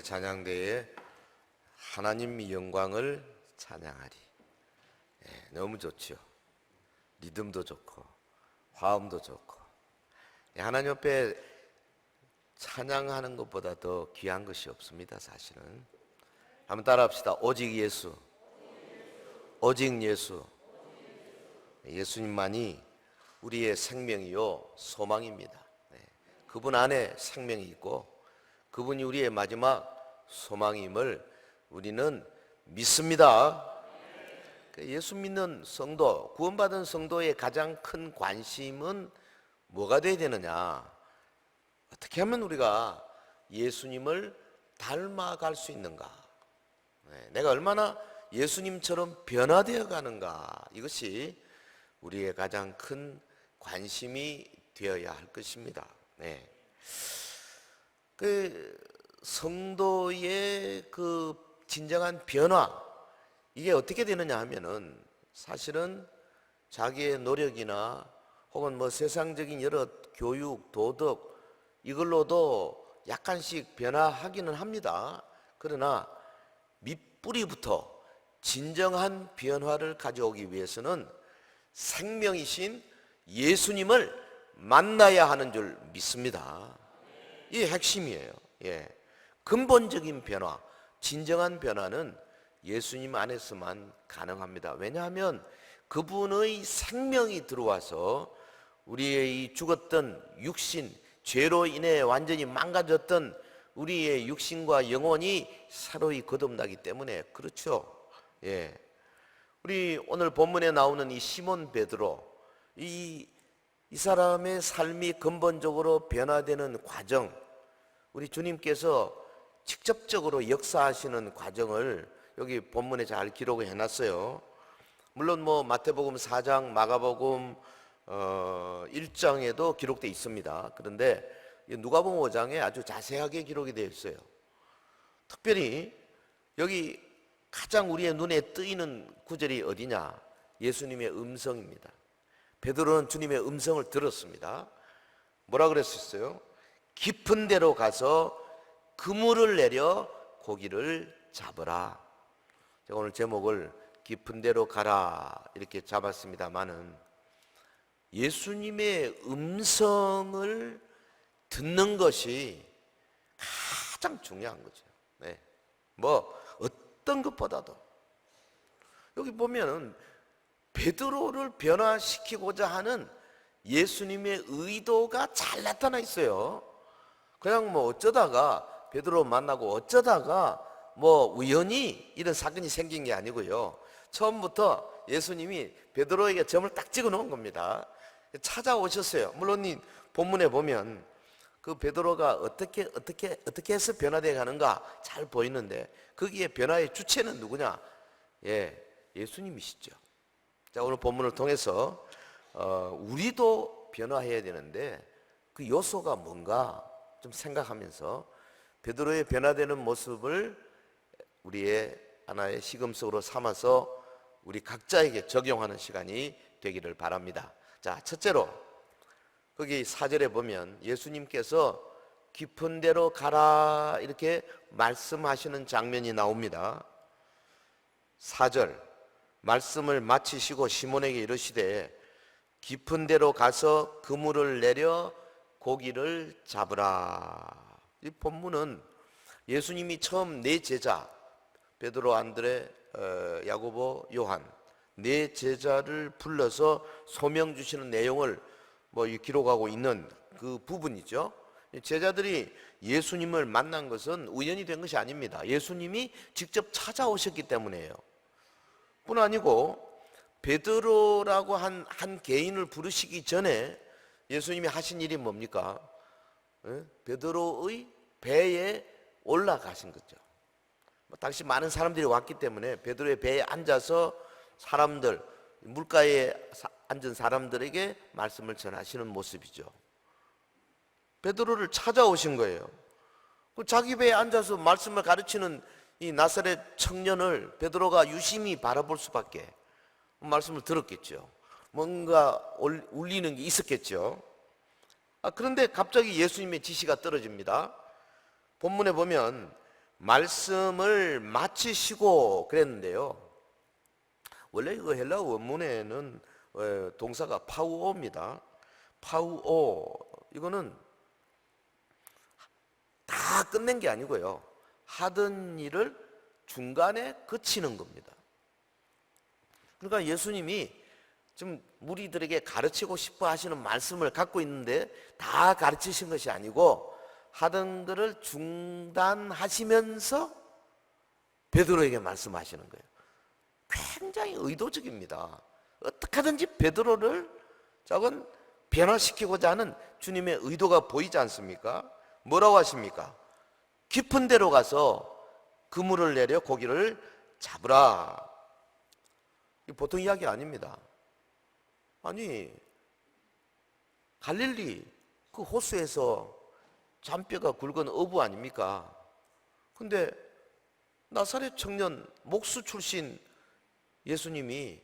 찬양대에 하나님의 영광을 찬양하리. 너무 좋죠. 리듬도 좋고 화음도 좋고 하나님 앞에 찬양하는 것보다 더 귀한 것이 없습니다. 사실은 한번 따라합시다. 오직 예수, 오직 예수. 예수님만이 우리의 생명이요 소망입니다. 그분 안에 생명이 있고 그분이 우리의 마지막 소망임을 우리는 믿습니다. 예수 믿는 성도, 구원받은 성도의 가장 큰 관심은 뭐가 되어야 되느냐? 어떻게 하면 우리가 예수님을 닮아갈 수 있는가? 내가 얼마나 예수님처럼 변화되어 가는가? 이것이 우리의 가장 큰 관심이 되어야 할 것입니다. 그 성도의 그 진정한 변화, 이게 어떻게 되느냐 하면은 사실은 자기의 노력이나 혹은 뭐 세상적인 여러 교육, 도덕 이걸로도 약간씩 변화하기는 합니다. 그러나 밑뿌리부터 진정한 변화를 가져오기 위해서는 생명이신 예수님을 만나야 하는 줄 믿습니다. 이게 핵심이에요. 근본적인 변화, 진정한 변화는 예수님 안에서만 가능합니다. 왜냐하면 그분의 생명이 들어와서 우리의 이 죽었던 육신, 죄로 인해 완전히 망가졌던 우리의 육신과 영혼이 새로이 거듭나기 때문에 그렇죠. 우리 오늘 본문에 나오는 이 시몬 베드로, 이 사람의 삶이 근본적으로 변화되는 과정, 우리 주님께서 직접적으로 역사하시는 과정을 여기 본문에 잘 기록을 해놨어요. 물론 뭐 마태복음 4장, 마가복음 1장에도 기록되어 있습니다. 그런데 누가복음 5장에 아주 자세하게 기록이 되어 있어요. 특별히 여기 가장 우리의 눈에 뜨이는 구절이 어디냐? 예수님의 음성입니다. 베드로는 주님의 음성을 들었습니다. 뭐라 그랬었어요? 깊은 데로 가서 그물을 내려 고기를 잡으라. 제가 오늘 제목을 깊은 데로 가라 이렇게 잡았습니다만은 예수님의 음성을 듣는 것이 가장 중요한 거죠. 뭐 어떤 것보다도 여기 보면은 베드로를 변화시키고자 하는 예수님의 의도가 잘 나타나 있어요. 그냥 뭐 어쩌다가 베드로 만나고 어쩌다가 뭐 우연히 이런 사건이 생긴 게 아니고요. 처음부터 예수님이 베드로에게 점을 딱 찍어 놓은 겁니다. 찾아오셨어요. 물론 이 본문에 보면 그 베드로가 어떻게 해서 변화되어 가는가 잘 보이는데 거기에 변화의 주체는 누구냐? 예수님이시죠. 자, 오늘 본문을 통해서 우리도 변화해야 되는데 그 요소가 뭔가 좀 생각하면서 베드로의 변화되는 모습을 우리의 하나의 시금석으로 삼아서 우리 각자에게 적용하는 시간이 되기를 바랍니다. 자, 첫째로 거기 4절에 보면 예수님께서 깊은 데로 가라 이렇게 말씀하시는 장면이 나옵니다. 4절 말씀을 마치시고 시몬에게 이르시되 깊은 데로 가서 그물을 내려 고기를 잡으라. 이 본문은 예수님이 처음 네 제자 베드로, 안드레, 야고보, 요한 네 제자를 불러서 소명 주시는 내용을 뭐 기록하고 있는 그 부분이죠. 제자들이 예수님을 만난 것은 우연이 된 것이 아닙니다. 예수님이 직접 찾아오셨기 때문이에요. 뿐 아니고 베드로라고 한 개인을 부르시기 전에 예수님이 하신 일이 뭡니까? 베드로의 배에 올라가신 거죠. 당시 많은 사람들이 왔기 때문에 베드로의 배에 앉아서 사람들, 물가에 앉은 사람들에게 말씀을 전하시는 모습이죠. 베드로를 찾아오신 거예요. 자기 배에 앉아서 말씀을 가르치는 이 나사렛 청년을 베드로가 유심히 바라볼 수밖에, 말씀을 들었겠죠. 뭔가 울리는 게 있었겠죠. 그런데 갑자기 예수님의 지시가 떨어집니다. 본문에 보면 말씀을 마치시고 그랬는데요. 원래 그 헬라 원문에는 동사가 파우오입니다. 파우오, 이거는 다 끝낸 게 아니고요, 하던 일을 중간에 그치는 겁니다. 그러니까 예수님이 지금 무리들에게 가르치고 싶어 하시는 말씀을 갖고 있는데 다 가르치신 것이 아니고 하던 것을 중단하시면서 베드로에게 말씀하시는 거예요. 굉장히 의도적입니다. 어떻게 하든지 베드로를 저건 변화시키고자 하는 주님의 의도가 보이지 않습니까? 뭐라고 하십니까? 깊은 데로 가서 그물을 내려 고기를 잡으라. 이 보통 이야기 아닙니다. 아니, 갈릴리 그 호수에서 잔뼈가 굵은 어부 아닙니까? 근데 나사렛 청년 목수 출신 예수님이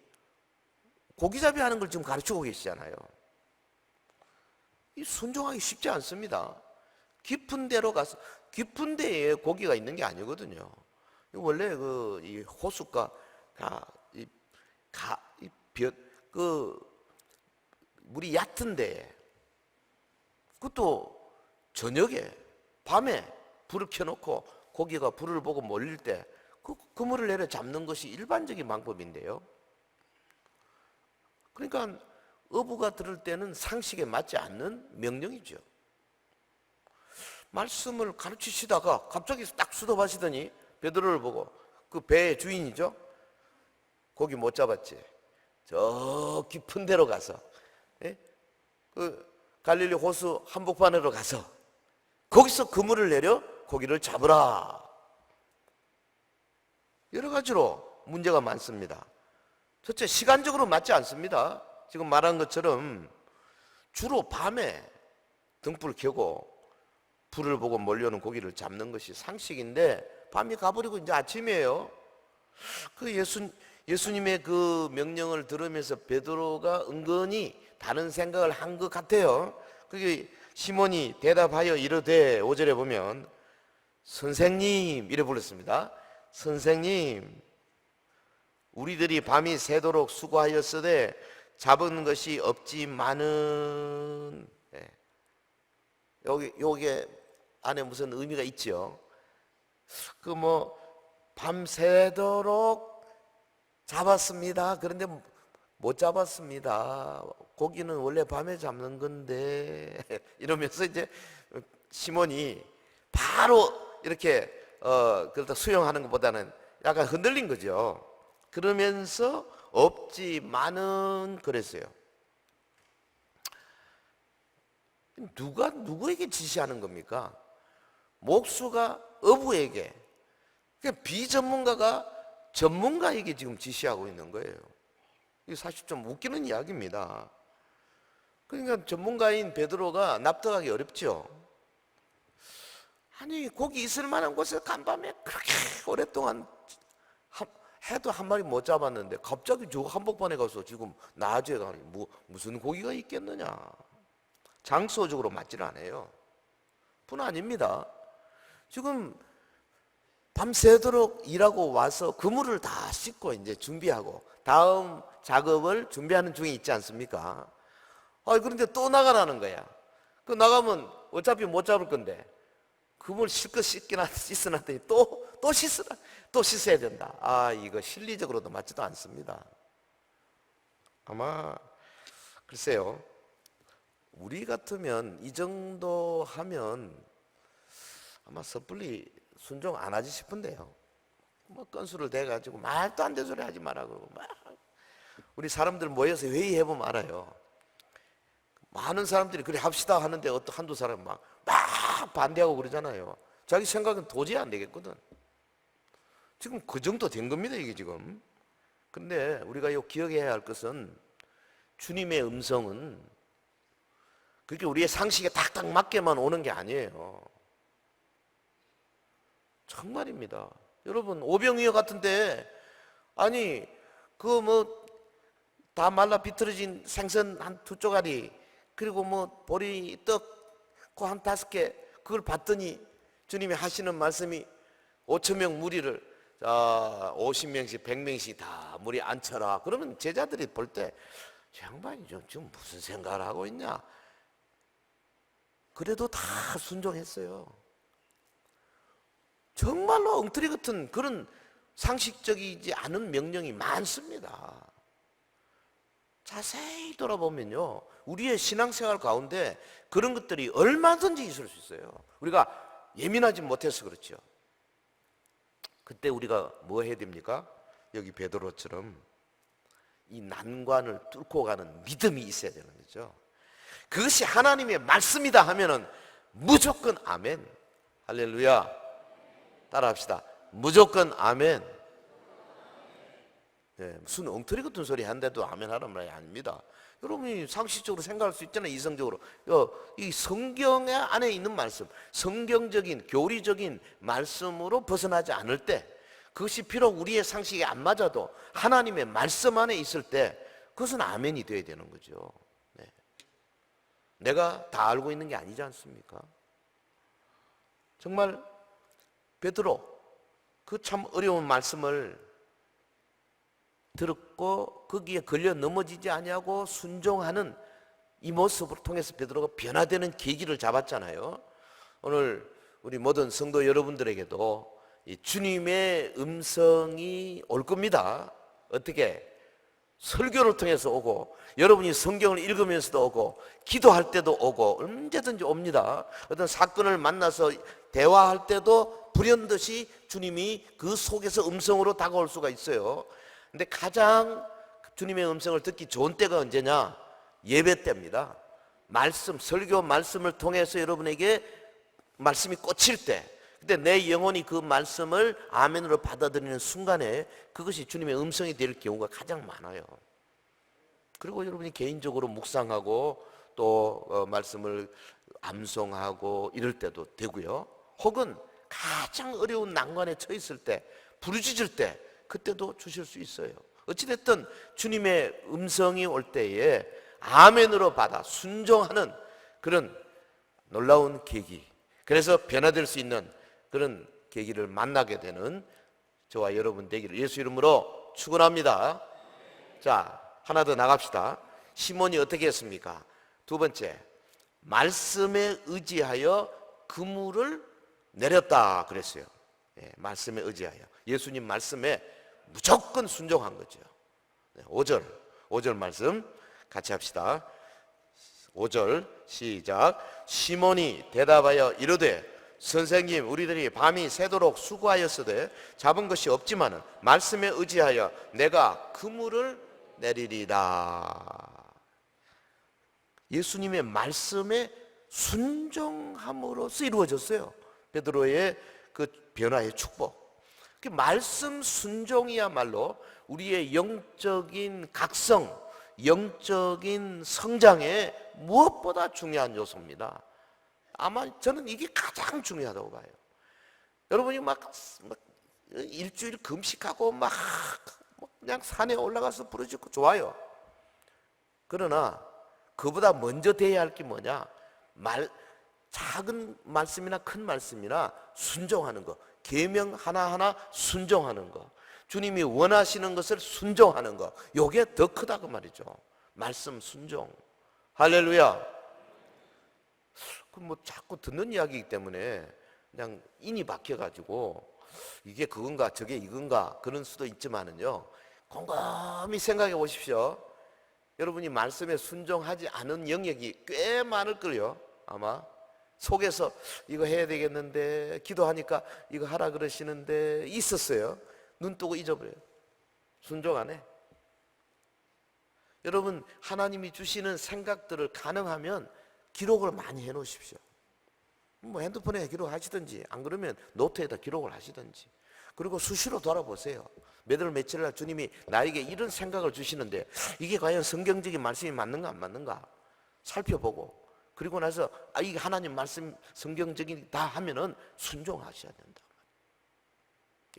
고기잡이 하는 걸 지금 가르치고 계시잖아요. 이 순종하기 쉽지 않습니다. 깊은 데로 가서, 깊은 데에 고기가 있는 게 아니거든요. 원래 이 호숫가 물이 얕은데, 그것도 저녁에 밤에 불을 켜놓고 고기가 불을 보고 몰릴 때 그물을 내려 잡는 것이 일반적인 방법인데요. 그러니까 어부가 들을 때는 상식에 맞지 않는 명령이죠. 말씀을 가르치시다가 갑자기 딱 수도하시더니 베드로를 보고, 그 배의 주인이죠, 고기 못 잡았지, 저 깊은 데로 가서, 그 갈릴리 호수 한복판으로 가서 거기서 그물을 내려 고기를 잡으라. 여러 가지로 문제가 많습니다. 첫째, 시간적으로 맞지 않습니다. 지금 말한 것처럼 주로 밤에 등불 켜고 불을 보고 몰려오는 고기를 잡는 것이 상식인데 밤이 가버리고 이제 아침이에요. 그 예수님의 그 명령을 들으면서 베드로가 은근히 다른 생각을 한 것 같아요. 그게 시몬이 대답하여 이르되, 5절에 보면 선생님 이래 불렀습니다. 선생님, 우리들이 밤이 새도록 수고하였으되 잡은 것이 없지만은, 여기 안에 무슨 의미가 있죠. 밤새도록 잡았습니다. 그런데 못 잡았습니다. 고기는 원래 밤에 잡는 건데 이러면서 이제 시몬이 바로 이렇게 그렇다 수용하는 것보다는 약간 흔들린 거죠. 그러면서 없지만은 그랬어요. 누가 누구에게 지시하는 겁니까? 목수가 어부에게, 그러니까 비전문가가 전문가에게 지금 지시하고 있는 거예요. 이게 사실 좀 웃기는 이야기입니다. 그러니까 전문가인 베드로가 납득하기 어렵죠. 아니, 고기 있을 만한 곳에 간밤에 그렇게 오랫동안 해도 한 마리 못 잡았는데 갑자기 저 한복판에 가서 지금 낮에 가니 무슨 고기가 있겠느냐. 장소적으로 맞지는 않아요. 뿐 아닙니다. 지금 밤새도록 일하고 와서 그물을 다 씻고 이제 준비하고 다음 작업을 준비하는 중에 있지 않습니까? 그런데 또 나가라는 거야. 그 나가면 어차피 못 잡을 건데 그물 실컷 씻어놨더니 또 씻으라, 또 씻어야 된다. 이거 실리적으로도 맞지도 않습니다. 아마 글쎄요, 우리 같으면 이 정도 하면 아마 섣불리 순종 안 하지 싶은데요. 건수를 대가지고 말도 안 되는 소리 하지 마라 그러고 우리 사람들 모여서 회의해보면 알아요. 많은 사람들이 그래 합시다 하는데 어떤 한두 사람 막 반대하고 그러잖아요. 자기 생각은 도저히 안 되겠거든. 지금 그 정도 된 겁니다, 이게 지금. 근데 우리가 기억해야 할 것은 주님의 음성은 그렇게 우리의 상식에 딱딱 맞게만 오는 게 아니에요. 정말입니다. 여러분, 오병이어 같은데 아니 다 말라 비틀어진 생선 한 2쪼가리 그리고 보리 떡 한 5개 그걸 봤더니 주님이 하시는 말씀이 5천 명 무리를 50명씩 100명씩 다 무리 앉혀라. 그러면 제자들이 볼 때 양반이 지금 무슨 생각을 하고 있냐. 그래도 다 순종했어요. 정말로 엉터리 같은 그런 상식적이지 않은 명령이 많습니다. 자세히 돌아보면요, 우리의 신앙생활 가운데 그런 것들이 얼마든지 있을 수 있어요. 우리가 예민하지 못해서 그렇죠. 그때 우리가 뭐 해야 됩니까? 여기 베드로처럼 이 난관을 뚫고 가는 믿음이 있어야 되는 거죠. 그것이 하나님의 말씀이다 하면은 무조건 아멘. 할렐루야. 따라합시다. 무조건 아멘. 네, 무슨 엉터리 같은 소리 한데도 아멘 하란 말이 아닙니다. 여러분이 상식적으로 생각할 수 있잖아요. 이성적으로. 이 성경 안에 있는 말씀, 성경적인 교리적인 말씀으로 벗어나지 않을 때, 그것이 비록 우리의 상식에 안 맞아도 하나님의 말씀 안에 있을 때 그것은 아멘이 되어야 되는 거죠. 네. 내가 다 알고 있는 게 아니지 않습니까? 정말 베드로 그 참 어려운 말씀을 들었고 거기에 걸려 넘어지지 아니하고 순종하는 이 모습을 통해서 베드로가 변화되는 계기를 잡았잖아요. 오늘 우리 모든 성도 여러분들에게도 이 주님의 음성이 올 겁니다. 어떻게? 설교를 통해서 오고, 여러분이 성경을 읽으면서도 오고, 기도할 때도 오고, 언제든지 옵니다. 어떤 사건을 만나서 대화할 때도 불현듯이 주님이 그 속에서 음성으로 다가올 수가 있어요. 근데 가장 주님의 음성을 듣기 좋은 때가 언제냐? 예배 때입니다. 말씀, 설교 말씀을 통해서 여러분에게 말씀이 꽂힐 때, 근데 내 영혼이 그 말씀을 아멘으로 받아들이는 순간에 그것이 주님의 음성이 될 경우가 가장 많아요. 그리고 여러분이 개인적으로 묵상하고 또 말씀을 암송하고 이럴 때도 되고요. 혹은 가장 어려운 난관에 처했을 때, 부르짖을 때 그때도 주실 수 있어요. 어찌됐든 주님의 음성이 올 때에 아멘으로 받아 순종하는 그런 놀라운 계기, 그래서 변화될 수 있는 그런 계기를 만나게 되는 저와 여러분 되기를 예수 이름으로 축원합니다. 자, 하나 더 나갑시다. 시몬이 어떻게 했습니까? 두 번째, 말씀에 의지하여 그물을 내렸다 그랬어요. 예, 말씀에 의지하여 예수님 말씀에 무조건 순종한 거죠. 5절 말씀 같이 합시다. 5절 시작. 시몬이 대답하여 이르되 선생님, 우리들이 밤이 새도록 수고하였으되 잡은 것이 없지만은 말씀에 의지하여 내가 그물을 내리리라. 예수님의 말씀에 순종함으로써 이루어졌어요. 베드로의 그 변화의 축복. 그 말씀 순종이야말로 우리의 영적인 각성, 영적인 성장에 무엇보다 중요한 요소입니다. 아마 저는 이게 가장 중요하다고 봐요. 여러분이 막 일주일 금식하고 막 그냥 산에 올라가서 부르짖고 좋아요. 그러나 그보다 먼저 돼야 할 게 뭐냐? 작은 말씀이나 큰 말씀이나 순종하는 거, 계명 하나하나 순종하는 거, 주님이 원하시는 것을 순종하는 거, 이게 더 크다고 말이죠. 말씀 순종. 할렐루야. 뭐 자꾸 듣는 이야기이기 때문에 그냥 인이 박혀가지고 이게 그건가 저게 이건가 그런 수도 있지만은요, 곰곰이 생각해 보십시오. 여러분이 말씀에 순종하지 않은 영역이 꽤 많을 걸요. 아마 속에서 이거 해야 되겠는데, 기도하니까 이거 하라 그러시는데 있었어요. 눈 뜨고 잊어버려요. 순종 안 해. 여러분, 하나님이 주시는 생각들을 가능하면 기록을 많이 해 놓으십시오. 뭐 핸드폰에 기록하시든지, 안 그러면 노트에다 기록을 하시든지. 그리고 수시로 돌아보세요. 몇 월 며칠 날 주님이 나에게 이런 생각을 주시는데 이게 과연 성경적인 말씀이 맞는가 안 맞는가 살펴보고, 그리고 나서 이게 하나님 말씀 성경적이다 하면은 순종하셔야 된다.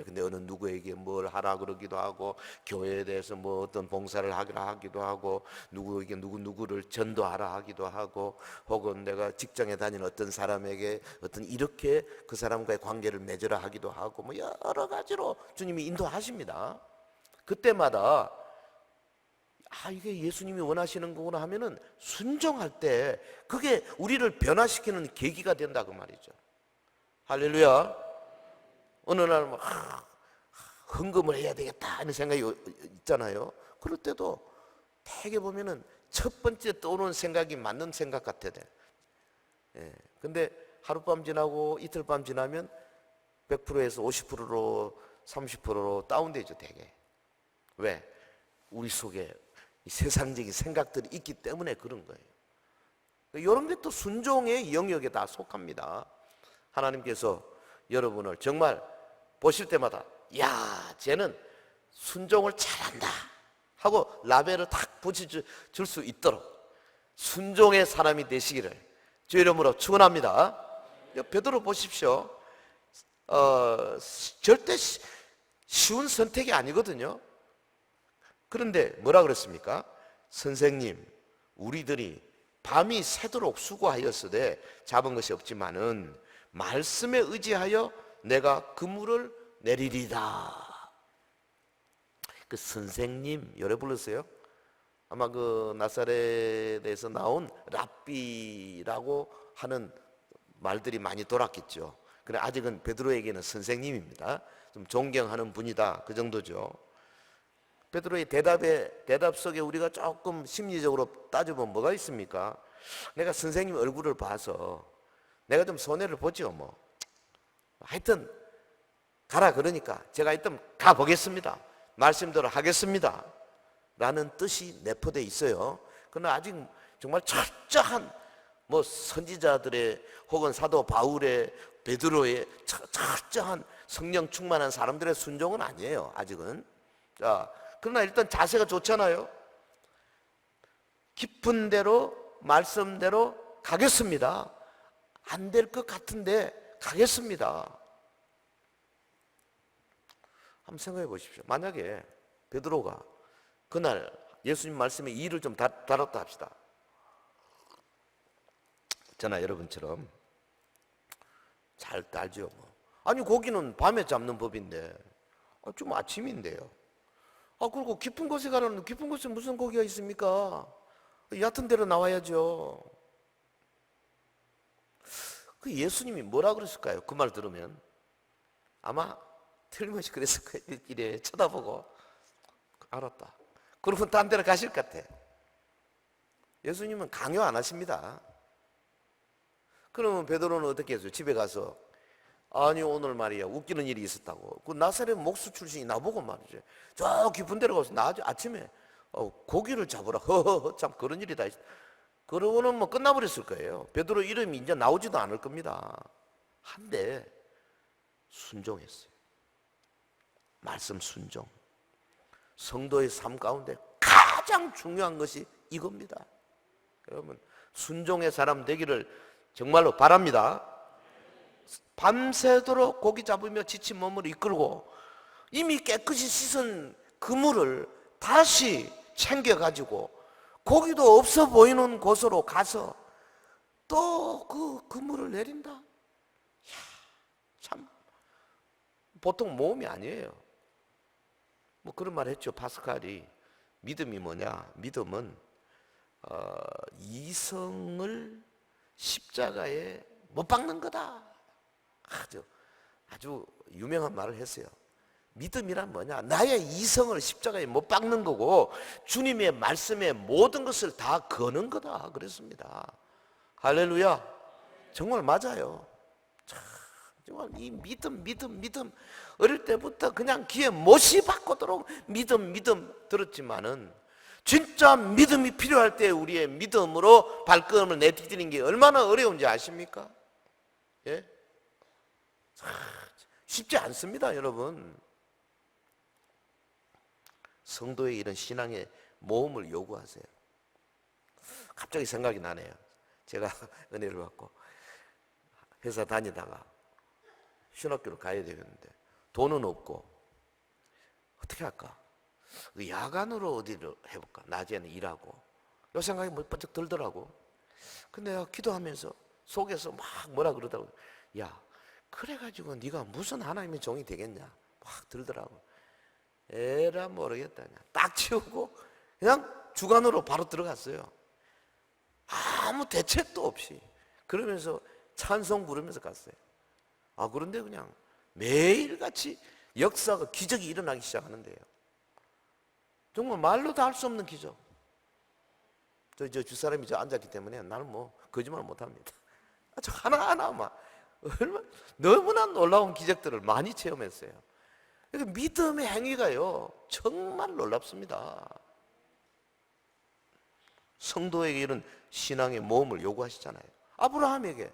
근데 어느 누구에게 뭘 하라 그러기도 하고, 교회에 대해서 뭐 어떤 봉사를 하기라 하기도 하고, 누구에게 누구를 전도하라 하기도 하고, 혹은 내가 직장에 다니는 어떤 사람에게 어떤 이렇게 그 사람과의 관계를 맺으라 하기도 하고, 뭐 여러 가지로 주님이 인도하십니다. 그때마다 이게 예수님이 원하시는 거구나 하면은 순종할 때 그게 우리를 변화시키는 계기가 된다 그 말이죠. 할렐루야. 어느 날 막 헌금을 해야 되겠다 하는 생각이 있잖아요. 그럴 때도 되게 보면은 첫 번째 떠오르는 생각이 맞는 생각 같아 돼. 근데 하룻밤 지나고 이틀밤 지나면 100%에서 50%로 30%로 다운되죠, 되게. 왜? 우리 속에 세상적인 생각들이 있기 때문에 그런 거예요. 이런 게 또 순종의 영역에 다 속합니다. 하나님께서 여러분을 정말 보실 때마다 야, 쟤는 순종을 잘한다 하고 라벨을 탁 붙여줄 수 있도록 순종의 사람이 되시기를 주 이름으로 축원합니다. 베드로 보십시오. 절대 쉬운 선택이 아니거든요. 그런데 뭐라 그랬습니까? 선생님, 우리들이 밤이 새도록 수고하였으되 잡은 것이 없지만은 말씀에 의지하여 내가 그물을 내리리다. 그 선생님 열애 불렀어요. 아마 그 나사렛에서 나온 랍비라고 하는 말들이 많이 돌았겠죠. 그래 아직은 베드로에게는 선생님입니다. 좀 존경하는 분이다 그 정도죠. 베드로의 대답 속에 우리가 조금 심리적으로 따져보면 뭐가 있습니까? 내가 선생님 얼굴을 봐서 내가 좀 손해를 보죠 뭐. 하여튼 가라 그러니까 제가 하여튼 가보겠습니다. 말씀대로 하겠습니다 라는 뜻이 내포되어 있어요. 그러나 아직 정말 철저한 뭐 선지자들의 혹은 사도 바울의 베드로의 철저한 성령 충만한 사람들의 순종은 아니에요 아직은. 자, 그러나 일단 자세가 좋잖아요. 깊은 대로 말씀대로 가겠습니다. 안 될 것 같은데 가겠습니다. 한번 생각해 보십시오. 만약에 베드로가 그날 예수님 말씀에 이를 좀 다뤘다 합시다. 저나 여러분처럼 잘 알죠 뭐. 아니 고기는 밤에 잡는 법인데 좀 아침인데요. 그리고 깊은 곳에 가라는 깊은 곳에 무슨 고기가 있습니까? 얕은 데로 나와야죠. 그 예수님이 뭐라 그랬을까요? 그 말 들으면 아마 틀림없이 그랬을 거예요. 이래 쳐다보고 알았다. 그러면 딴 데로 가실 것 같아. 예수님은 강요 안 하십니다. 그러면 베드로는 어떻게 했어요? 집에 가서 아니 오늘 말이야 웃기는 일이 있었다고. 그 나사렛 목수 출신이 나보고 말이지 저 깊은 데로 가서 나 아침에 고기를 잡으라. 허허허 참 그런 일이다. 그러고는 뭐 끝나버렸을 거예요. 베드로 이름이 이제 나오지도 않을 겁니다. 한데 순종했어요. 말씀 순종. 성도의 삶 가운데 가장 중요한 것이 이겁니다. 여러분 순종의 사람 되기를 정말로 바랍니다. 밤새도록 고기 잡으며 지친 몸을 이끌고 이미 깨끗이 씻은 그물을 다시 챙겨가지고 고기도 없어 보이는 곳으로 가서 또 그 그물을 내린다. 이야, 참 보통 모험이 아니에요. 뭐 그런 말 했죠. 파스칼이. 믿음이 뭐냐? 믿음은 이성을 십자가에 못 박는 거다. 아주 유명한 말을 했어요. 믿음이란 뭐냐? 나의 이성을 십자가에 못 박는 거고 주님의 말씀에 모든 것을 다 거는 거다 그랬습니다. 할렐루야. 정말 맞아요. 정말 이 믿음 어릴 때부터 그냥 귀에 못이 박고도록 믿음 들었지만은 진짜 믿음이 필요할 때 우리의 믿음으로 발걸음을 내디디는 게 얼마나 어려운지 아십니까? 예? 쉽지 않습니다 여러분. 성도의 이런 신앙의 모험을 요구하세요. 갑자기 생각이 나네요. 제가 은혜를 받고 회사 다니다가 신학교를 가야 되겠는데 돈은 없고 어떻게 할까? 야간으로 어디를 해볼까? 낮에는 일하고 이 생각이 뭐 번쩍 들더라고. 근데 내가 기도하면서 속에서 막 뭐라 그러더라고. 야, 그래가지고 네가 무슨 하나님의 종이 되겠냐 막 들더라고. 에라 모르겠다. 그냥 딱 치우고 그냥 주간으로 바로 들어갔어요. 아무 대책도 없이. 그러면서 찬송 부르면서 갔어요. 그런데 그냥 매일같이 역사가 기적이 일어나기 시작하는데요. 정말 말로도 할 수 없는 기적. 저 주사람이 앉았기 때문에 나는 뭐 거짓말 못합니다. 아주 하나하나 막 너무나 놀라운 기적들을 많이 체험했어요. 그러니까 믿음의 행위가요 정말 놀랍습니다. 성도에게 이런 신앙의 모험을 요구하시잖아요. 아브라함에게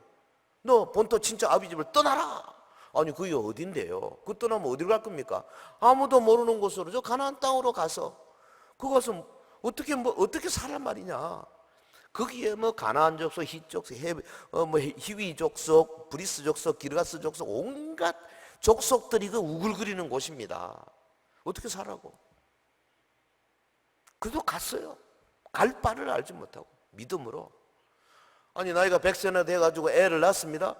너 본토 친척 아비 집을 떠나라. 아니 그게 어딘데요? 그 떠나면 어디로 갈 겁니까? 아무도 모르는 곳으로 저 가나안 땅으로 가서 그것은 어떻게 살란 말이냐? 거기에 뭐 가나안 족속, 히 족속, 히위 족속, 브리스 족속, 기르가스 족속 온갖 족속들이 그 우글거리는 곳입니다. 어떻게 살라고? 그래도 갔어요. 갈 바를 알지 못하고 믿음으로. 아니 나이가 100세나 돼가지고 애를 낳습니다.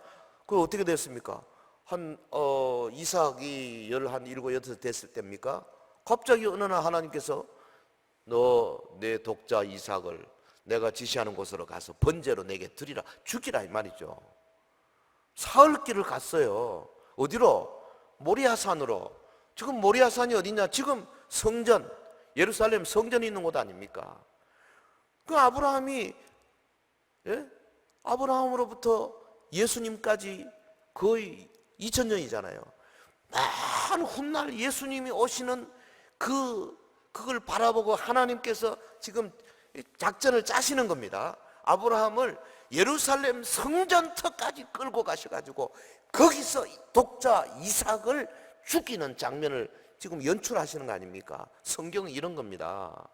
그거 어떻게 됐습니까? 이삭이 17, 8 됐을 때입니까? 갑자기 어느 날 하나님께서 너 내 독자 이삭을 내가 지시하는 곳으로 가서 번제로 내게 드리라, 죽이라 이 말이죠. 사흘 길을 갔어요. 어디로? 모리아산으로. 지금 모리아산이 어디냐? 지금 성전, 예루살렘 성전이 있는 곳 아닙니까? 그 아브라함이 아브라함으로부터 예수님까지 거의 2000년이잖아요. 많은 훗날 예수님이 오시는 그걸 바라보고 하나님께서 지금 작전을 짜시는 겁니다. 아브라함을 예루살렘 성전터까지 끌고 가셔가지고 거기서 독자 이삭을 죽이는 장면을 지금 연출하시는 거 아닙니까? 성경은 이런 겁니다.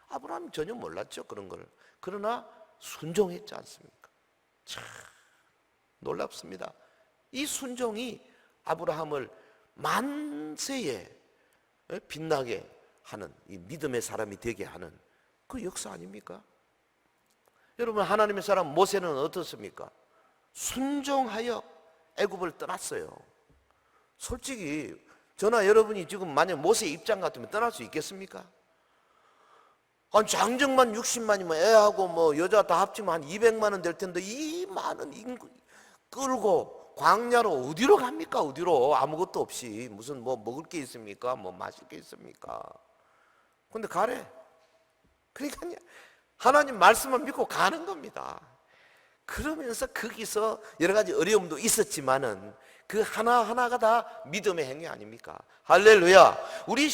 아브라함이 전혀 몰랐죠, 그런 걸. 그러나 순종했지 않습니까? 참 놀랍습니다. 이 순종이 아브라함을 만세에 빛나게 하는, 이 믿음의 사람이 되게 하는 그 역사 아닙니까? 여러분, 하나님의 사람 모세는 어떻습니까? 순종하여 애굽을 떠났어요. 솔직히 저나 여러분이 지금 만약 모세 입장 같으면 떠날 수 있겠습니까? 장정만 60만이면 애하고 뭐 여자 다 합치면 한 200만 원 될 텐데 이 많은 인구 끌고 광야로 어디로 갑니까? 어디로? 아무것도 없이 무슨 뭐 먹을 게 있습니까? 뭐 마실 게 있습니까? 근데 가래. 그러니까 하나님 말씀을 믿고 가는 겁니다. 그러면서 거기서 여러 가지 어려움도 있었지만은 그 하나하나가 다 믿음의 행위 아닙니까? 할렐루야. 우리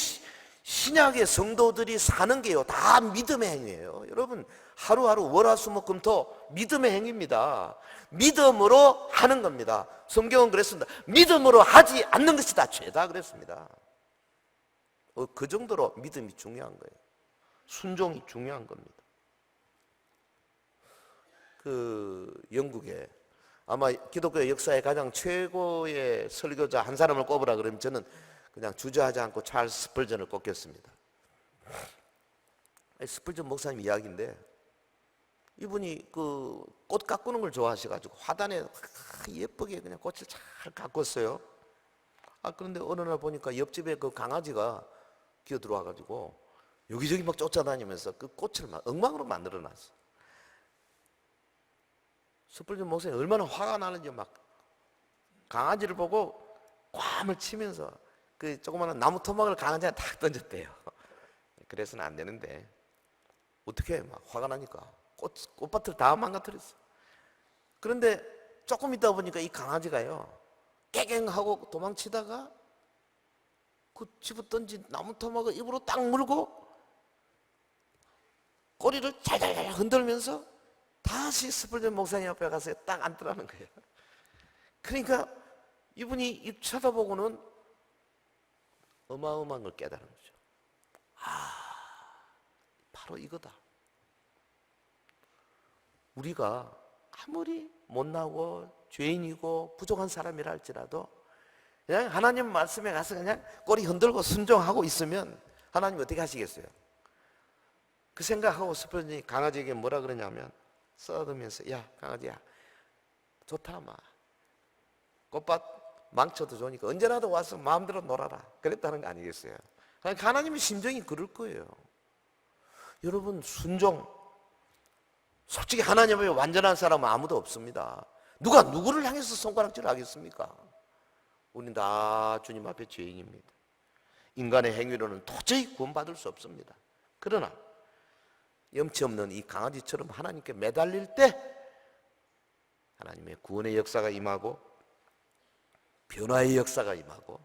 신약의 성도들이 사는 게요 다 믿음의 행위예요. 여러분, 하루하루 월화수목금토 믿음의 행위입니다. 믿음으로 하는 겁니다. 성경은 그랬습니다. 믿음으로 하지 않는 것이 다 죄다 그랬습니다. 그 정도로 믿음이 중요한 거예요. 순종이 중요한 겁니다. 그 영국에 아마 기독교 역사의 가장 최고의 설교자 한 사람을 꼽으라 그러면 저는 그냥 주저하지 않고 찰스 스펄전을 꼽겠습니다. 스펄전 목사님 이야기인데 이분이 그 꽃 가꾸는 걸 좋아하셔가지고 화단에 예쁘게 그냥 꽃을 잘 가꿨어요. 그런데 어느 날 보니까 옆집에 그 강아지가 기어 들어와가지고 여기저기 막 쫓아다니면서 그 꽃을 막 엉망으로 만들어놨어. 스펄전 목사님 얼마나 화가 나는지 막 강아지를 보고 꽝을 치면서 그 조그마한 나무 토막을 강아지한테 탁 던졌대요. 그래서는 안 되는데 어떻게 해? 막 화가 나니까 꽃밭을 다 망가뜨렸어. 그런데 조금 있다 보니까 이 강아지가요 깨갱하고 도망치다가 그 집어 던진 나무 토막을 입으로 딱 물고 꼬리를 잘잘 흔들면서 다시 스펄전 목사님 앞에 가서 딱 앉더라는 거예요. 그러니까 이분이 입 쳐다보고는 어마어마한 걸 깨달은 거죠. 바로 이거다. 우리가 아무리 못나고 죄인이고 부족한 사람이라 할지라도 그냥 하나님 말씀에 가서 그냥 꼬리 흔들고 순종하고 있으면 하나님 어떻게 하시겠어요? 그 생각하고 싶으니 강아지에게 뭐라 그러냐면 써두면서 야 강아지야 좋다 마 꽃밭 망쳐도 좋으니까 언제라도 와서 마음대로 놀아라 그랬다는 거 아니겠어요? 그러니까 하나님의 심정이 그럴 거예요. 여러분 순종 솔직히 하나님 앞에 완전한 사람은 아무도 없습니다. 누가 누구를 향해서 손가락질 하겠습니까? 우리는 다 주님 앞에 죄인입니다. 인간의 행위로는 도저히 구원받을 수 없습니다. 그러나 염치 없는 이 강아지처럼 하나님께 매달릴 때 하나님의 구원의 역사가 임하고 변화의 역사가 임하고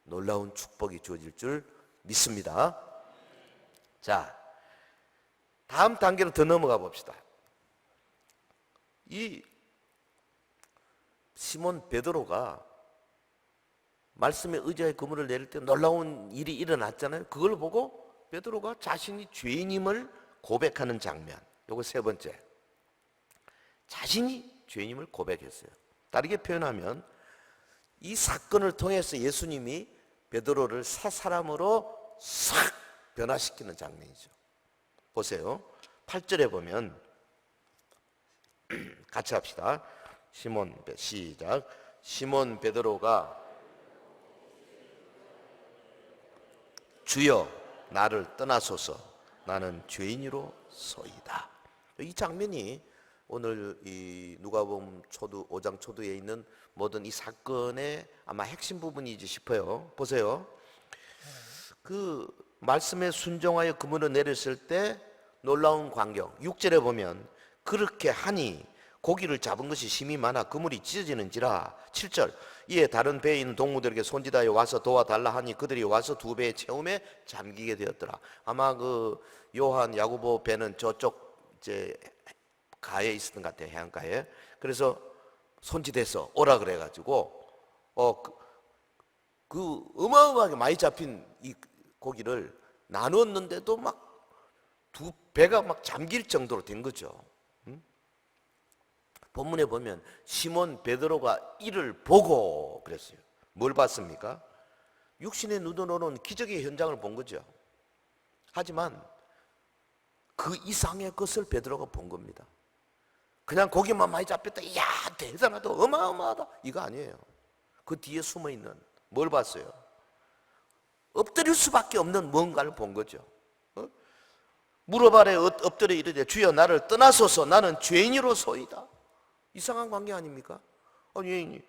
놀라운 축복이 주어질 줄 믿습니다. 자, 다음 단계로 더 넘어가 봅시다. 이 시몬 베드로가 말씀에 의지하여 그물을 내릴 때 놀라운 일이 일어났잖아요. 그걸 보고 베드로가 자신이 죄인임을 고백하는 장면. 요거 세 번째. 자신이 죄인임을 고백했어요. 다르게 표현하면 이 사건을 통해서 예수님이 베드로를 새 사람으로 싹 변화시키는 장면이죠. 보세요. 8절에 보면 같이 합시다. 시작. 시몬 베드로가 주여 나를 떠나소서 나는 죄인으로소이다. 이 장면이 오늘 이 누가복음 5장 초두에 있는 모든 이 사건의 아마 핵심 부분이지 싶어요. 보세요. 그 말씀에 순종하여 그물을 내렸을 때 놀라운 광경 6절에 보면 그렇게 하니 고기를 잡은 것이 심히 많아 그물이 찢어지는지라. 7절 이에 다른 배에 있는 동무들에게 손짓하여 와서 도와달라 하니 그들이 와서 두 배의 채움에 잠기게 되었더라. 아마 그 요한 야고보 배는 저쪽 이제 가에 있었던 것 같아요. 해안가에. 그래서 손짓해서 오라 그래가지고 그 어마어마하게 많이 잡힌 이 고기를 나눴는데도 막 두 배가 막 잠길 정도로 된 거죠. 본문에 보면 시몬 베드로가 이를 보고 그랬어요. 뭘 봤습니까? 육신의 눈으로는 기적의 현장을 본 거죠. 하지만 그 이상의 것을 베드로가 본 겁니다. 그냥 고기만 많이 잡혔다, 이야 대단하다, 어마어마하다, 이거 아니에요. 그 뒤에 숨어있는 뭘 봤어요? 엎드릴 수밖에 없는 뭔가를 본 거죠. 무릎 아래 엎드려 이르되 주여 나를 떠나소서 나는 죄인으로소이다. 이상한 관계 아닙니까? 아니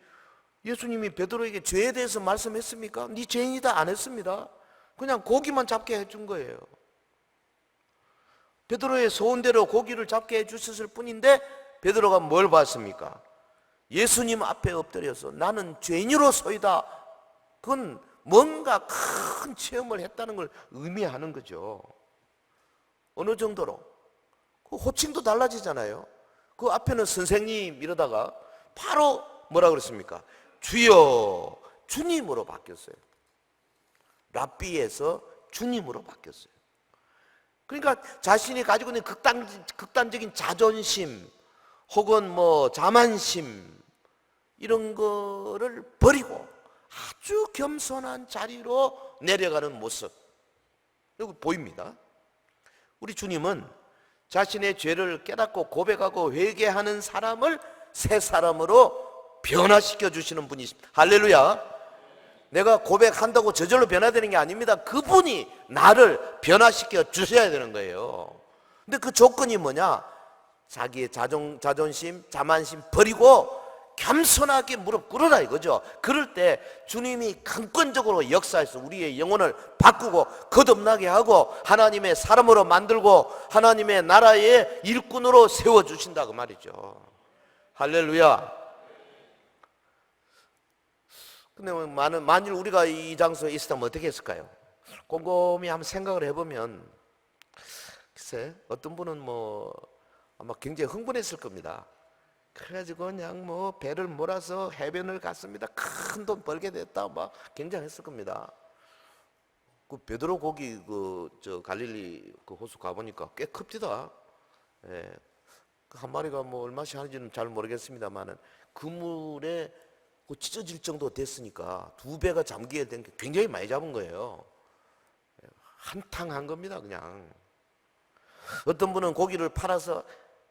예수님이 베드로에게 죄에 대해서 말씀했습니까? 네 죄인이다 안 했습니다. 그냥 고기만 잡게 해준 거예요. 베드로의 소원대로 고기를 잡게 해주셨을 뿐인데 베드로가 뭘 봤습니까? 예수님 앞에 엎드려서 나는 죄인으로소이다. 그건 뭔가 큰 체험을 했다는 걸 의미하는 거죠. 어느 정도로? 그 호칭도 달라지잖아요. 그 앞에는 선생님 이러다가 바로 뭐라 그랬습니까? 주여 주님으로 바뀌었어요. 랍비에서 주님으로 바뀌었어요. 그러니까 자신이 가지고 있는 극단적인 자존심 혹은 뭐 자만심 이런 거를 버리고 아주 겸손한 자리로 내려가는 모습 여기 보입니다. 우리 주님은 자신의 죄를 깨닫고 고백하고 회개하는 사람을 새 사람으로 변화시켜 주시는 분이십니다. 할렐루야. 내가 고백한다고 저절로 변화되는 게 아닙니다. 그분이 나를 변화시켜 주셔야 되는 거예요. 근데 그 조건이 뭐냐? 자기의 자존심, 자만심 버리고 겸손하게 무릎 꿇으라 이거죠. 그럴 때 주님이 강권적으로 역사해서 우리의 영혼을 바꾸고 거듭나게 하고 하나님의 사람으로 만들고 하나님의 나라의 일꾼으로 세워주신다 그 말이죠. 할렐루야. 근데 만일 우리가 이 장소에 있었다면 어떻게 했을까요? 곰곰이 한번 생각을 해보면 글쎄 어떤 분은 뭐 아마 굉장히 흥분했을 겁니다. 그래가지고 그냥 뭐 배를 몰아서 해변을 갔습니다. 큰 돈 벌게 됐다 막 굉장했을 겁니다. 그 베드로 고기 저 갈릴리 그 호수 가보니까 꽤 큽디다. 예. 한 마리가 뭐 얼마씩 하는지는 잘 모르겠습니다만은 그물에 그 찢어질 정도 됐으니까 2배가 잠기게 된 게 굉장히 많이 잡은 거예요. 한탕 한 겁니다, 그냥. 어떤 분은 고기를 팔아서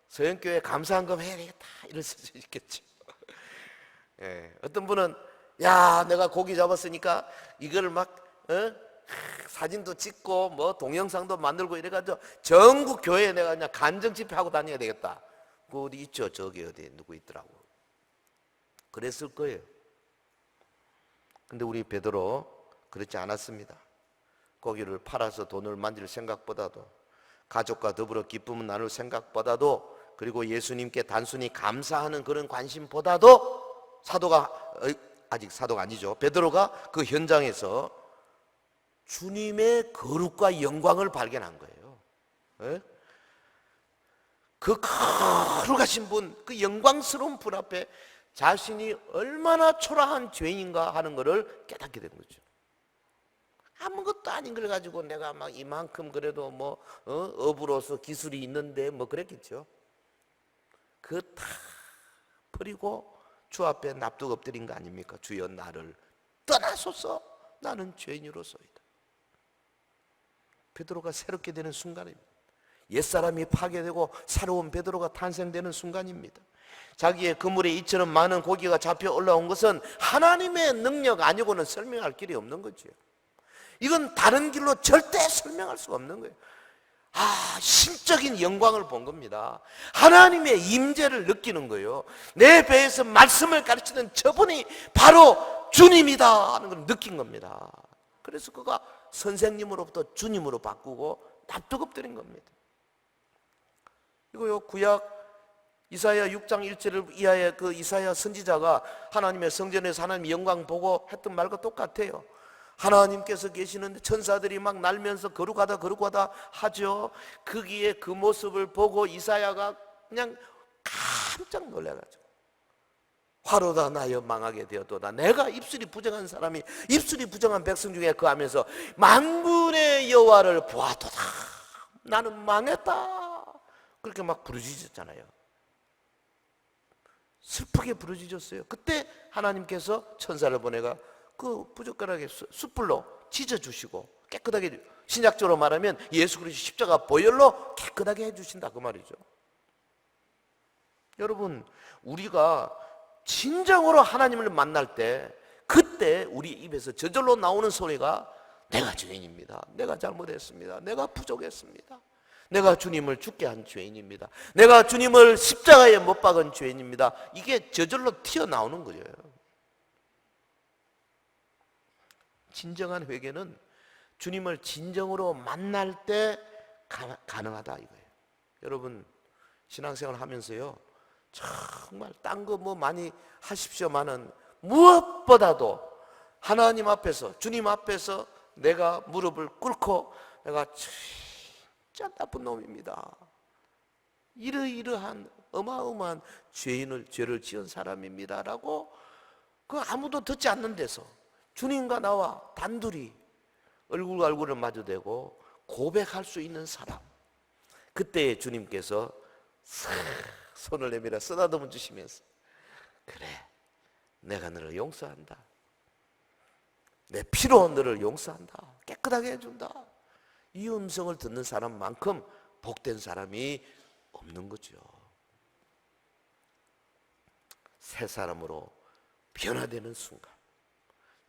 서영교회 감사한금 해야 되겠다 이럴 수도 있겠죠. 예, 어떤 분은 야 내가 고기 잡았으니까 이걸 막 사진도 찍고 뭐 동영상도 만들고 이래가지고 전국 교회에 내가 그냥 간증 집회하고 다녀야 되겠다. 그 어디 있죠? 저기 어디 누구 있더라고. 그랬을 거예요. 근데 우리 베드로 그렇지 않았습니다. 고기를 팔아서 돈을 만질 생각보다도, 가족과 더불어 기쁨을 나눌 생각보다도, 그리고 예수님께 단순히 감사하는 그런 관심보다도 아직 사도가 아니죠. 베드로가 그 현장에서 주님의 거룩과 영광을 발견한 거예요. 예? 그 거룩하신 분, 그 영광스러운 분 앞에 자신이 얼마나 초라한 죄인인가 하는 것을 깨닫게 된 거죠. 아무것도 아닌 걸 가지고 내가 막 이만큼 그래도 뭐 업으로서 기술이 있는데 뭐 그랬겠죠. 그거 다 버리고 주 앞에 납득 엎드린 거 아닙니까? 주여 나를 떠나소서, 나는 죄인으로서이다. 베드로가 새롭게 되는 순간입니다. 옛사람이 파괴되고 새로운 베드로가 탄생되는 순간입니다. 자기의 그물에 이처럼 많은 고기가 잡혀 올라온 것은 하나님의 능력 아니고는 설명할 길이 없는 거죠. 이건 다른 길로 절대 설명할 수가 없는 거예요. 신적인 영광을 본 겁니다. 하나님의 임재를 느끼는 거예요. 내 배에서 말씀을 가르치는 저분이 바로 주님이다 하는 걸 느낀 겁니다. 그래서 그가 선생님으로부터 주님으로 바꾸고 납득 엎드린 겁니다. 이거요, 구약 이사야 6장 1절을 이하의 그 이사야 선지자가 하나님의 성전에서 하나님의 영광 보고 했던 말과 똑같아요. 하나님께서 계시는데 천사들이 막 날면서 거룩하다 거룩하다 하죠. 거기에 그 모습을 보고 이사야가 그냥 깜짝 놀라가지고 화로다 나여 망하게 되었도다. 내가 입술이 부정한 사람이 입술이 부정한 백성 중에 거하면서 만군의 여호와를 보았도다. 나는 망했다. 그렇게 막 부르짖었잖아요. 슬프게 부르짖었어요. 그때 하나님께서 천사를 보내가 그 부젓가락에 숯불로 찢어주시고 깨끗하게, 신약적으로 말하면 예수 그리스도 십자가 보혈로 깨끗하게 해주신다 그 말이죠. 여러분, 우리가 진정으로 하나님을 만날 때 그때 우리 입에서 저절로 나오는 소리가 내가 죄인입니다. 내가 잘못했습니다. 내가 부족했습니다. 내가 주님을 죽게 한 죄인입니다. 내가 주님을 십자가에 못 박은 죄인입니다. 이게 저절로 튀어나오는 거예요. 진정한 회개는 주님을 진정으로 만날 때 가능하다 이거예요. 여러분, 신앙생활 하면서요, 정말 딴 거 뭐 많이 하십시오만은 무엇보다도 하나님 앞에서, 주님 앞에서 내가 무릎을 꿇고 내가 진짜 나쁜 놈입니다, 이러이러한 어마어마한 죄를 지은 사람입니다 라고 그 아무도 듣지 않는 데서 주님과 나와 단둘이 얼굴과 얼굴을 마주대고 고백할 수 있는 사람, 그때 주님께서 손을 내밀어 쓰다듬어 주시면서 그래, 내가 너를 용서한다, 내 피로 너를 용서한다, 깨끗하게 해준다, 이 음성을 듣는 사람만큼 복된 사람이 없는 거죠. 새 사람으로 변화되는 순간,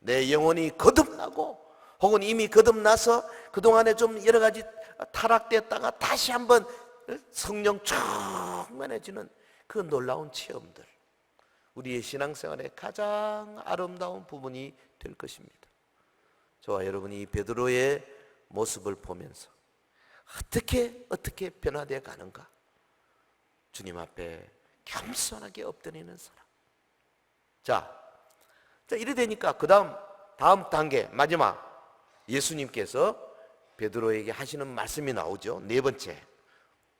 내 영혼이 거듭나고 혹은 이미 거듭나서 그동안에 좀 여러 가지 타락됐다가 다시 한번 성령 충만해지는 그 놀라운 체험들, 우리의 신앙생활의 가장 아름다운 부분이 될 것입니다. 저와 여러분이 베드로의 모습을 보면서 어떻게 변화되어 가는가, 주님 앞에 겸손하게 엎드리는 사람. 자, 이래 되니까 다음 단계, 마지막, 예수님께서 베드로에게 하시는 말씀이 나오죠. 네 번째,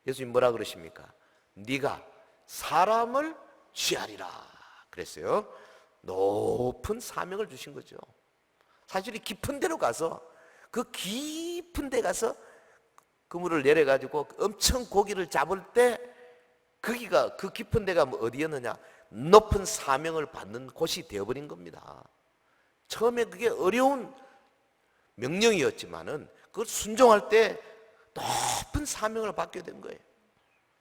예수님 뭐라 그러십니까? 네가 사람을 취하리라 그랬어요. 높은 사명을 주신 거죠. 사실 이 깊은 데로 가서, 그 깊은 데 가서 그물을 내려가지고 엄청 고기를 잡을 때 거기가, 그 깊은 데가 어디였느냐? 높은 사명을 받는 곳이 되어버린 겁니다. 처음에 그게 어려운 명령이었지만은 그걸 순종할 때 높은 사명을 받게 된 거예요.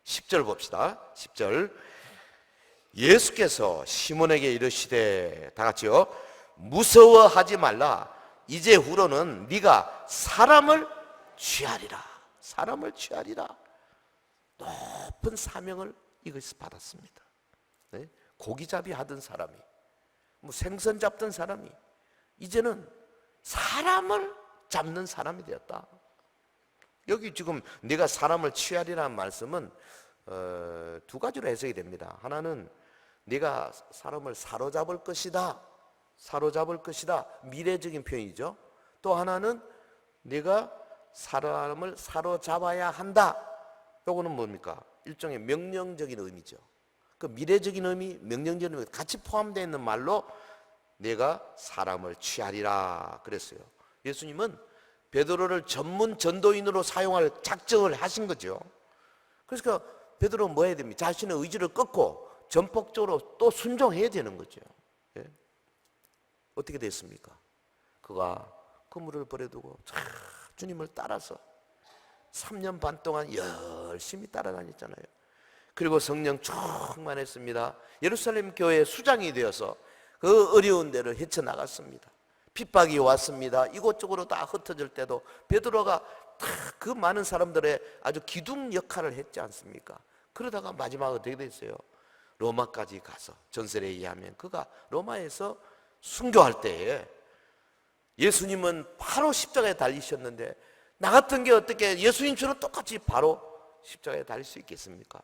10절 봅시다. 10절. 예수께서 시몬에게 이르시되, 다 같이요, 무서워하지 말라. 이제 후로는 네가 사람을 취하리라. 사람을 취하리라. 높은 사명을 이것이 받았습니다. 네? 고기잡이 하던 사람이, 뭐 생선 잡던 사람이 이제는 사람을 잡는 사람이 되었다. 여기 지금 네가 사람을 취하리라는 말씀은 두 가지로 해석이 됩니다. 하나는 네가 사람을 사로잡을 것이다. 사로잡을 것이다. 미래적인 표현이죠. 또 하나는 네가 사람을 사로잡아야 한다. 요거는 뭡니까? 일종의 명령적인 의미죠. 그 미래적인 의미, 명령적인 의미 같이 포함되어 있는 말로 내가 사람을 취하리라 그랬어요. 예수님은 베드로를 전문 전도인으로 사용할 작정을 하신 거죠. 그러니까 베드로는 뭐 해야 됩니까? 자신의 의지를 꺾고 전폭적으로 또 순종해야 되는 거죠. 예? 어떻게 됐습니까? 그가 그물을 버려두고 주님을 따라서 3년 반 동안 열심히 따라다녔잖아요. 그리고 성령 충만했습니다. 예루살렘 교회의 수장이 되어서 그 어려운 데를 헤쳐나갔습니다. 핍박이 왔습니다. 이곳저곳으로 다 흩어질 때도 베드로가 그 많은 사람들의 아주 기둥 역할을 했지 않습니까? 그러다가 마지막으로 어떻게 됐어요? 로마까지 가서 전설에 의하면 그가 로마에서 순교할 때에 예수님은 바로 십자가에 달리셨는데 나 같은 게 어떻게 예수님처럼 똑같이 바로 십자가에 달릴 수 있겠습니까?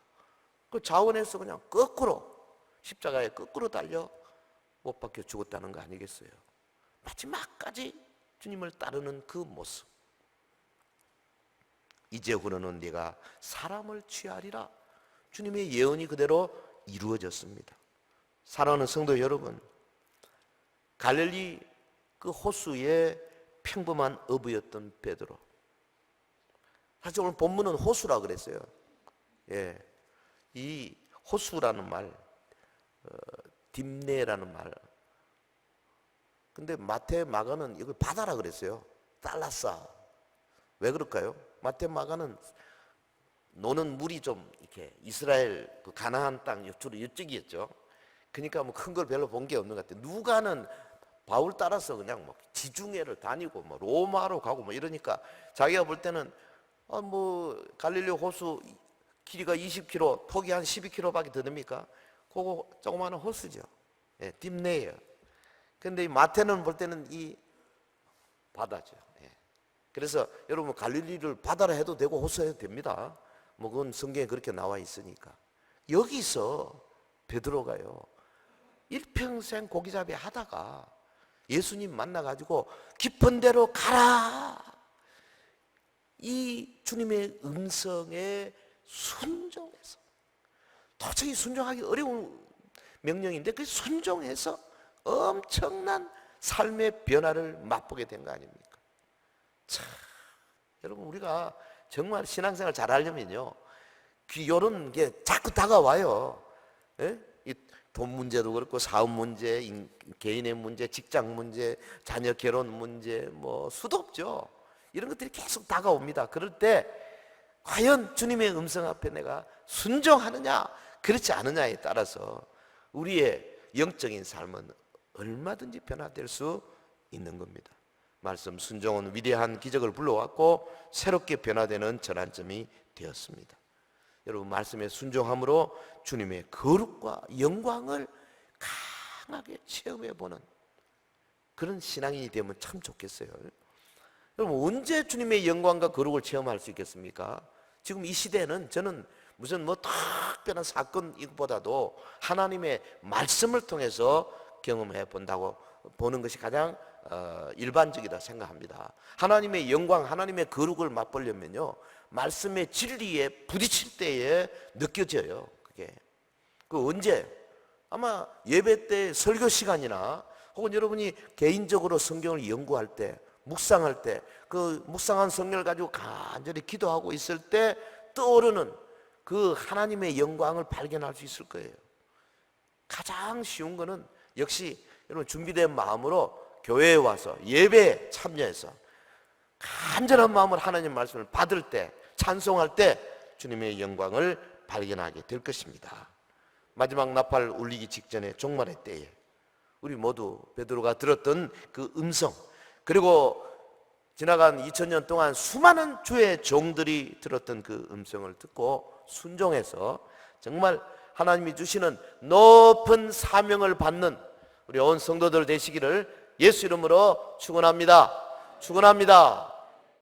그 자원에서 그냥 거꾸로 십자가에 거꾸로 달려 못 박혀 죽었다는 거 아니겠어요? 마지막까지 주님을 따르는 그 모습. 이제 후로는 네가 사람을 취하리라. 주님의 예언이 그대로 이루어졌습니다. 사랑하는 성도 여러분, 갈릴리 그 호수의 평범한 어부였던 베드로. 사실 오늘 본문은 호수라 그랬어요. 예, 이 호수라는 말, 딥네라는 말. 근데 마태 마가는 이걸 바다라 그랬어요. 달라싸. 왜 그럴까요? 마태 마가는 노는 물이 좀 이렇게 이스라엘 그 가나안 땅 주로 이쪽이었죠. 그러니까 뭐 큰 걸 별로 본 게 없는 것 같아요. 누가는 바울 따라서 그냥 뭐 지중해를 다니고 뭐 로마로 가고 뭐 이러니까 자기가 볼 때는 뭐 갈릴리 호수 길이가 20km, 폭이 한 12km밖에 더 됩니까? 그거 조그마한 호수죠. 예, 딥네예요. 근데 이 마태는 볼 때는 이 바다죠. 예. 그래서 여러분 갈릴리를 바다로 해도 되고 호수로 해도 됩니다. 뭐 그건 성경에 그렇게 나와 있으니까. 여기서 베드로가요, 일평생 고기잡이 하다가 예수님 만나가지고 깊은 데로 가라. 이 주님의 음성에 순종해서, 도저히 순종하기 어려운 명령인데 그 순종해서 엄청난 삶의 변화를 맛보게 된 거 아닙니까? 참, 여러분 우리가 정말 신앙생활 잘 하려면요, 이런 게 자꾸 다가와요. 예? 이 돈 문제도 그렇고 사업 문제, 개인의 문제, 직장 문제, 자녀 결혼 문제, 뭐 수도 없죠. 이런 것들이 계속 다가옵니다. 그럴 때 과연 주님의 음성 앞에 내가 순종하느냐 그렇지 않느냐에 따라서 우리의 영적인 삶은 얼마든지 변화될 수 있는 겁니다. 말씀 순종은 위대한 기적을 불러왔고 새롭게 변화되는 전환점이 되었습니다. 여러분 말씀에 순종함으로 주님의 거룩과 영광을 강하게 체험해보는 그런 신앙인이 되면 참 좋겠어요. 여러분 언제 주님의 영광과 거룩을 체험할 수 있겠습니까? 지금 이 시대는 저는 무슨 뭐 특별한 사건 이것보다도 하나님의 말씀을 통해서 경험해 본다고 보는 것이 가장 일반적이다 생각합니다. 하나님의 영광, 하나님의 거룩을 맛보려면요, 말씀의 진리에 부딪힐 때에 느껴져요. 그게 그 언제? 아마 예배 때 설교 시간이나 혹은 여러분이 개인적으로 성경을 연구할 때, 묵상할 때, 그 묵상한 성경을 가지고 간절히 기도하고 있을 때 떠오르는 그 하나님의 영광을 발견할 수 있을 거예요. 가장 쉬운 거는 역시 여러분 준비된 마음으로 교회에 와서 예배에 참여해서 간절한 마음으로 하나님 말씀을 받을 때, 찬송할 때 주님의 영광을 발견하게 될 것입니다. 마지막 나팔 울리기 직전에 종말의 때에 우리 모두 베드로가 들었던 그 음성, 그리고 지나간 2000년 동안 수많은 주의 종들이 들었던 그 음성을 듣고 순종해서 정말 하나님이 주시는 높은 사명을 받는 우리 온 성도들 되시기를 예수 이름으로 축원합니다. 축원합니다.